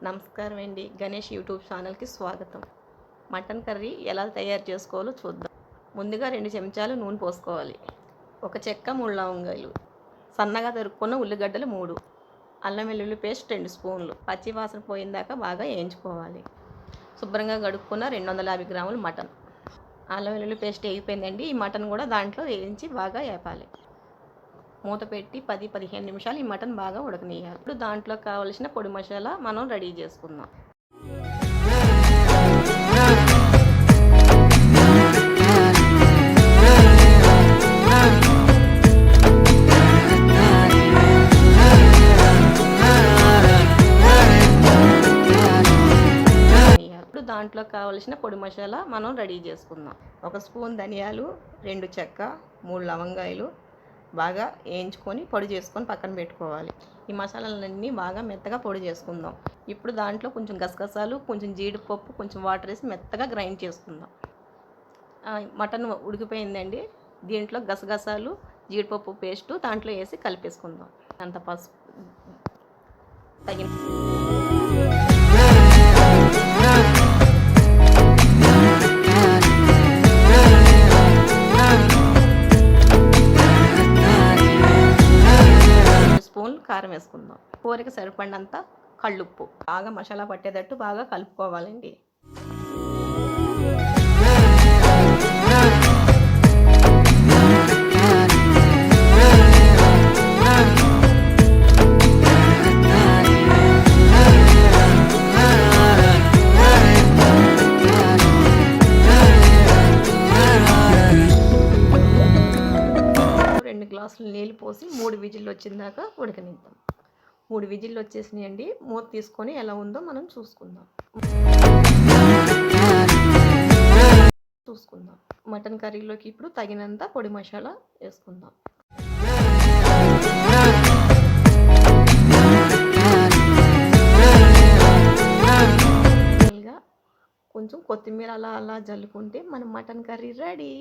నమస్కారం అండి. గణేష్ యూట్యూబ్ ఛానల్కి స్వాగతం. మటన్ కర్రీ ఎలా తయారు చేసుకోవాలో చూద్దాం. ముందుగా 2 చెంచాలు నూనె పోసుకోవాలి. 1 చెక్క 3 లవంగాలు, సన్నగా తరుక్కున్న ఉల్లిగడ్డలు 3, అల్లం వెల్లుల్లి పేస్ట్ 2 స్పూన్లు, పచ్చి వాసన పోయిందాకా బాగా వేయించుకోవాలి. శుభ్రంగా కడుక్కున్న 250 గ్రాములు మటన్. అల్లం వెల్లుల్లి పేస్ట్ వేగిపోయిందండి. ఈ మటన్ కూడా దాంట్లో వేయించి బాగా వేపాలి. మూత పెట్టి 10-15 నిమిషాలు ఈ మటన్ బాగా ఉడకనియాలి. ఇప్పుడు దాంట్లో కావలసిన పొడి మసాలా మనం రెడీ చేసుకుందాం. ఇప్పుడు దాంట్లో కావలసిన పొడి మసాలా మనం రెడీ చేసుకుందాం. 1 స్పూన్ ధనియాలు, 2 చెక్క, 3 లవంగాయలు బాగా వేయించుకొని పొడి చేసుకొని పక్కన పెట్టుకోవాలి. ఈ మసాలాలన్నీ బాగా మెత్తగా పొడి చేసుకుందాం. ఇప్పుడు దాంట్లో కొంచెం గసగసాలు, కొంచెం జీడిపప్పు, కొంచెం వాటర్ వేసి మెత్తగా గ్రైండ్ చేసుకుందాం. మటన్ ఉడికిపోయిందండి. దీంట్లో గసగసాలు, జీడిపప్పు పేస్టు దాంట్లో వేసి కలిపేసుకుందాం. అంత పసుపు తగిన కారం వేసుకుందాం. కూరకి సరిపడినంత కళ్ళుప్పు, బాగా మసాలా పట్టేటట్టు బాగా కలుపుకోవాలండి. గ్లాసులు నీళ్ళు పోసి 3 విజిల్లు వచ్చిందాకా ఉడకనిద్దాం. 3 విజిల్లు వచ్చేసినాయండి. మూత తీసుకొని ఎలా ఉందో మనం చూసుకుందాం. మటన్ కర్రీలోకి ఇప్పుడు తగినంత పొడి మసాలా వేసుకుందాం. కొంచెం కొత్తిమీర అలా జల్లుకుంటే మన మటన్ కర్రీ రెడీ.